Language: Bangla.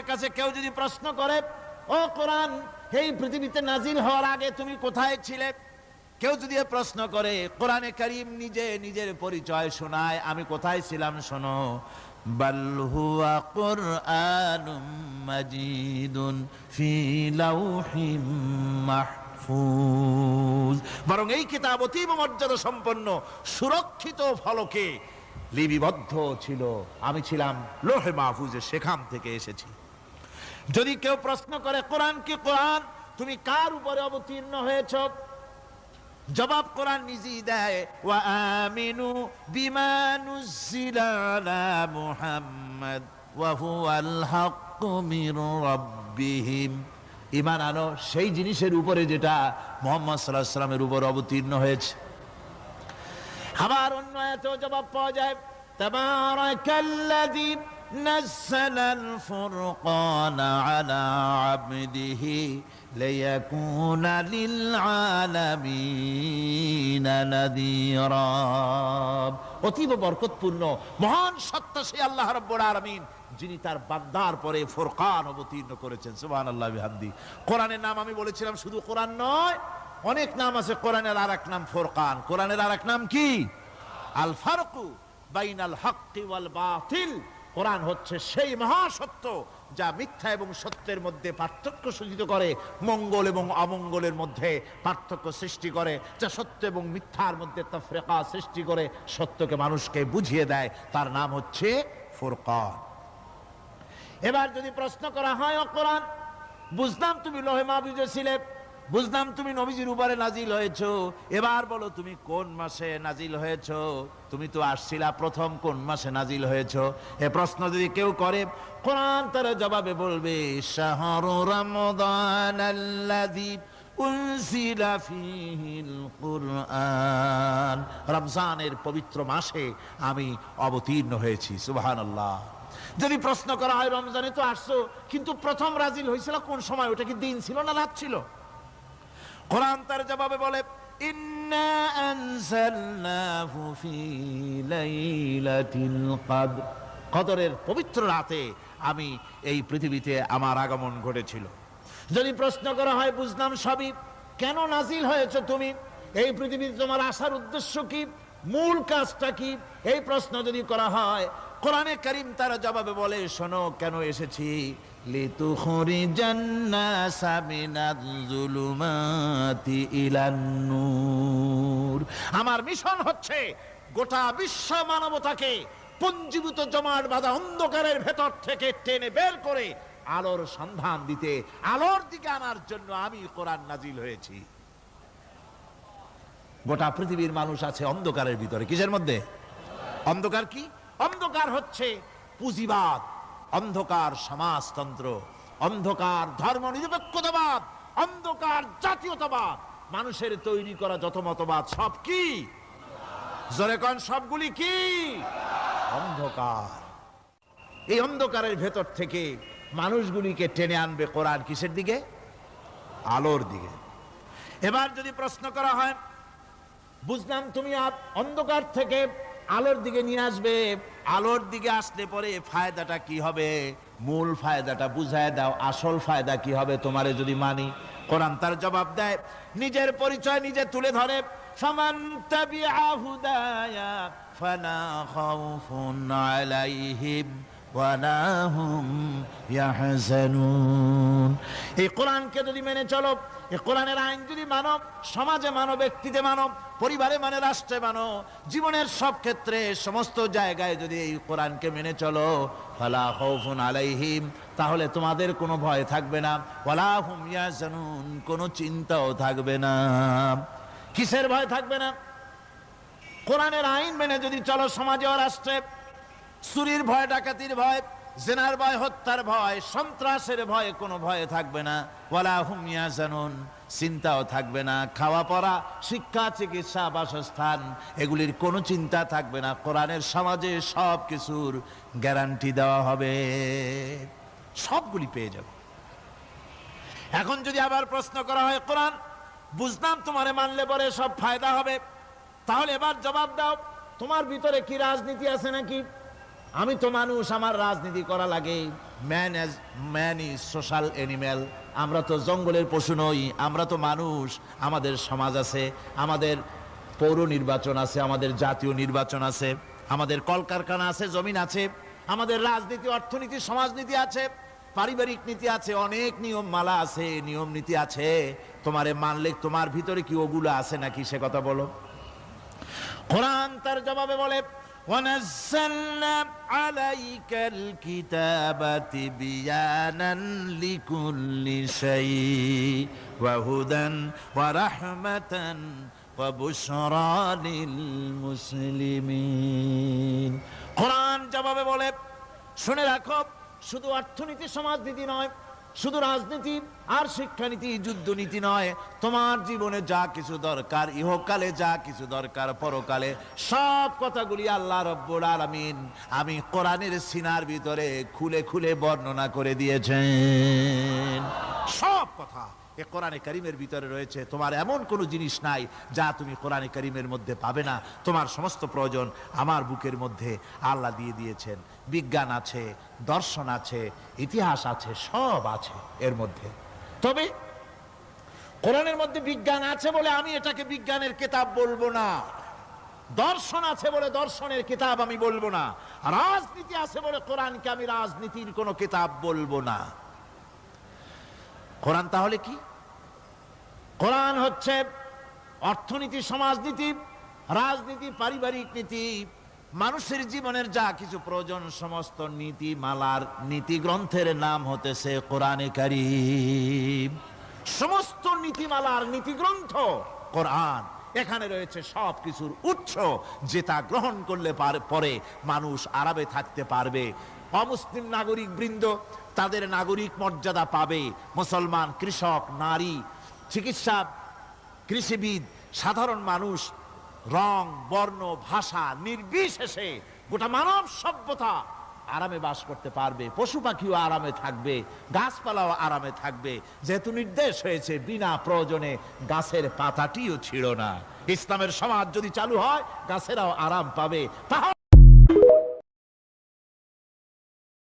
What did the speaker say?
কাছে কেউ যদি প্রশ্ন করে, ও কোরআন, এই পৃথিবীতে নাজিল হওয়ার আগে তুমি কোথায় ছিলে? কেউ যদি প্রশ্ন করে, কোরআনে কারীম নিজে নিজের পরিচয় শোনায়, আমি কোথায় ছিলাম শোনো। বাল হুয়া কুরআনুম মাজিদুন ফি লাউহিম মাহফুজ, বরং এই কিতাব অতীব মর্যাদা সম্পন্ন সুরক্ষিত ফলকে লিপিবদ্ধ ছিল, আমি ছিলাম লৌহে মাহফুজে, সেখান থেকে এসেছি। যদি কেউ প্রশ্ন করে, কোরআন কি কোরআন, তুমি কার উপরে অবতীর্ণ হয়েছ? জবাব কোরআন নিজেই দেয়, ওয়া আমিনু বিমা নুজিলা আলা মুহাম্মাদ ওয়া হুয়াল হাক্কু মির রাব্বিহিম। ঈমান আনো সেই জিনিসের উপরে যেটা মুহাম্মদ সাল্লাল্লাহু আলাইহি ওয়াসাল্লামের উপর অবতীর্ণ হয়েছে। আবার অন্য আয়াতেও জবাব পাওয়া যায়, তাবারাকাল্লাযী নাযালাল ফুরকানা আলা আবদিহি লিয়াকুনা লিল আলামিনা নাযীরা। অতীব বরকতপূর্ণ মহান সত্তা সেই আল্লাহ রাব্বুল আলামিন, যিনি তার বান্দার পরে ফুরকান অবতীর্ণ করেছেন। সুবহানাল্লাহি বিহামদি। কোরআনের নাম আমি বলেছিলাম শুধু কোরআন নয়, অনেক নাম আছে। কোরআনের আরেক নাম ফুরকান। কোরআনের আরেক নাম কি? আল ফারকু বাইনাল হাক্কি ওয়াল বাতিল। কোরআন হচ্ছে সেই মহাসত্য যা মিথ্যা এবং সত্যের মধ্যে পার্থক্য সূচিত করে, মঙ্গল এবং অমঙ্গলের মধ্যে পার্থক্য সৃষ্টি করে, যা সত্য এবং মিথ্যার মধ্যে তাফরিকা সৃষ্টি করে, সত্যকে মানুষকে বুঝিয়ে দেয়। তার নাম হচ্ছে ফুরকান। এবার যদি প্রশ্ন করা হয়, ও কোরআন, বুঝলাম তুমি লৌহে মাহফুজে ছিলে, বুঝলাম তুমি নবীজির উপরে নাজিল হয়েছো, এবার বলো তুমি কোন মাসে নাজিল হয়েছো? তুমি তো আসছিলা প্রথম, কোন মাসে নাজিল হয়েছো? এ প্রশ্ন যদি কেউ করে, কোরআন তার জবাবে বলবে, শাহরু রমাদানাল্লাযী উনজিলা ফীহিল কুরআন। রমজানের পবিত্র মাসে আমি অবতীর্ণ হয়েছি। সুবহানাল্লাহ। যদি প্রশ্ন করা হয়, রমজানে তো আসছো, কিন্তু প্রথম নাজিল হয়েছিল কোন সময়? ওটা কি দিন ছিল না রাত ছিল? কোরআন তার জবাবে বলে, ইন্না আনজালনাহু ফি লাইলাতিল কদর। কদরের পবিত্র রাতে আমি এই পৃথিবীতে আমার আগমন ঘটেছিল। যদি প্রশ্ন করা হয়, বুঝলাম সবই, কেন নাজিল হয়েছে তুমি? এই পৃথিবীতে তোমার আসার উদ্দেশ্য কি? মূল কাজটা কি? এই প্রশ্ন যদি করা হয়, কোরআনে কারীম তার জবাবে বলে, শোনো কেন এসেছি। লিতুখরিজান নাসা মিনাজ যুলুমাতি ইলান নূর। আমার মিশন হচ্ছে গোটা বিশ্ব মানবতাকে পঞ্জীভূত জমাট বাঁধা অন্ধকারের ভেতর থেকে টেনে বের করে আলোর সন্ধান দিতে, আলোর দিকে আনার জন্য আমি কোরআন নাজিল হয়েছি। গোটা পৃথিবীর মানুষ আছে অন্ধকারের ভিতরে। কিসের মধ্যে? অন্ধকার কি? অন্ধকার হচ্ছে পুঁজিবাদ, অন্ধকার সমাজতন্ত্র, অন্ধকার ধর্ম নিরপেক্ষতাবাদ, অন্ধকার জাতীয়তাবাদ। মানুষের তৈরি করা যত মতবাদ সব কি? জোরে কোন, সবগুলি কি? অন্ধকার। এই অন্ধকারের ভেতর থেকে মানুষগুলিকে টেনে আনবে কোরআন কিসের দিকে? আলোর দিকে। এবার যদি প্রশ্ন করা হয়, বুঝলাম তুমি অন্ধকার থেকে আলোর দিকে নিয়ে আসবে, আলোর দিকে আসলে পরে ফায়দাটা কি হবে? মূল ফায়দাটা বুঝায় দাও, আসল ফায়দা কি হবে তোমারে যদি মানি? কোরআন তার জবাব দেয়, নিজের পরিচয় নিজে তুলে ধরে, ফামান তাবিআ হুদায়া ফালা খাউফুন আলাইহিম ওয়ালা হুম ইয়াহজানুন। এই কোরআনকে যদি মেনে চলো, এই কোরআনের আইন যদি মানো, সমাজে মানো, ব্যক্তিতে মানো, পরিবারে মানে, রাষ্ট্রে মানো, জীবনের সব ক্ষেত্রে সমস্ত জায়গায় যদি এই কোরআনকে মেনে চলো, ফালা খাউফুন আলাইহিম, তাহলে তোমাদের কোনো ভয় থাকবে না, ওয়ালা হুম ইয়াহজানুন, কোনো চিন্তাও থাকবে না। কিসের ভয় থাকবে না? কোরআনের আইন মেনে যদি চলো সমাজে ও রাষ্ট্রে, চুরির ভয়, ডাকাতির ভয়, জিনার ভয়, হত্যার ভয়, সন্ত্রাসের ভয়, কোনো ভয় থাকবে না। ওয়ালা হুম ইয়াহজানুন, চিন্তাও থাকবে না। খাওয়া পড়া, শিক্ষা, চিকিৎসা, বাসস্থান, এগুলির কোনো চিন্তা থাকবে না। কোরআনের সমাজে সব কিছুর গ্যারান্টি দেওয়া হবে, সবগুলি পেয়ে যাবে। এখন যদি আবার প্রশ্ন করা হয়, কোরআন বুঝলাম তোমারে মানলে পরে সব ফায়দা হবে, তাহলে এবার জবাব দাও, তোমার ভিতরে কি রাজনীতি আছে নাকি? আমি তো মানুষ, আমার রাজনীতি করা লাগে। Man is social animal. আমরা তো জঙ্গলের পশু নই, আমরা তো মানুষ। আমাদের সমাজ আছে, আমাদের পৌর নির্বাচন আছে, আমাদের জাতীয় নির্বাচন আছে, আমাদের কলকারখানা আছে, জমিন আছে, আমাদের রাজনীতি, অর্থনীতি, সমাজনীতি আছে, পারিবারিক নীতি আছে, অনেক নিয়ম মালা আছে, নিয়ম নীতি আছে। তোমারে মানলে তোমার ভিতরে কি ওগুলো আছে নাকি সে কথা বলো। কোরআন তার জবাবে বলে وَنَزَّلْنَا عَلَيْكَ الْكِتَابَ تِبْيَانًا لِكُلِّ شَيْءٍ وَهُدًى وَرَحْمَةً وَبُشْرَى لِلْمُسْلِمِينَ। কোরআন জবাবে বলে শুনে রাখো, শুধু অর্থনীতি সমাজনীতি নয়, শুধু রাজনীতি আর শিক্ষানীতি যুদ্ধনীতি নয়, তোমার জীবনে যা কিছু দরকার, ইহকালে যা কিছু দরকার, পরকালে সব কথাগুলি আল্লাহ রব্বুল আলামিন আমি কোরআনের সিনার ভিতরে খুলে খুলে বর্ণনা করে দিয়েছেন। সব কথা এ কোরআনে কারীমের ভিতরে রয়েছে। তোমার এমন কোনো জিনিস নাই যা তুমি কোরআনে কারীমের মধ্যে পাবে না। তোমার সমস্ত প্রয়োজন আমার বুকের মধ্যে আল্লাহ দিয়ে দিয়েছেন। বিজ্ঞান আছে, দর্শন আছে, ইতিহাস আছে, সব আছে এর মধ্যে। তবে কোরআনের মধ্যে বিজ্ঞান আছে বলে আমি এটাকে বিজ্ঞানের কিতাব বলবো না, দর্শন আছে বলে দর্শনের কিতাব আমি বলবো না, রাজনীতি আছে বলে কোরআনকে আমি রাজনীতির কোনো কিতাব বলবো না। কোরআন তাহলে কি? কোরআন হচ্ছে অর্থনীতি, সমাজনীতি, রাজনীতি, পারিবারিক নীতি, মানুষের জীবনের যা কিছু প্রয়োজন, সমস্ত নীতি মালার নীতি গ্রন্থের নাম হতেছে কোরআনে কারীম। সমস্ত নীতিমালার নীতি গ্রন্থ কোরআন। এখানে রয়েছে সব কিছুর উৎস, যেটা গ্রহণ করলে পরে মানুষ আরামে থাকতে পারবে। অমুসলিম নাগরিক বৃন্দ তাদের নাগরিক মর্যাদা পাবে। মুসলমান, কৃষক, নারী, চিকিৎসা, কৃষিবিদ, সাধারণ মানুষ, রং, বর্ণ, ভাষা নির্বিশেষে গোটা মানব সভ্যতা আরামে বাস করতে পারবে। পশু পাখিও আরামে থাকবে, গাছপালাও আরামে থাকবে, যেহেতু নির্দেশ হয়েছে বিনা প্রয়োজনে গাছের পাতাটিও ছিঁড়ো না। ইসলামের সমাজ যদি চালু হয় গাছেরাও আরাম পাবে।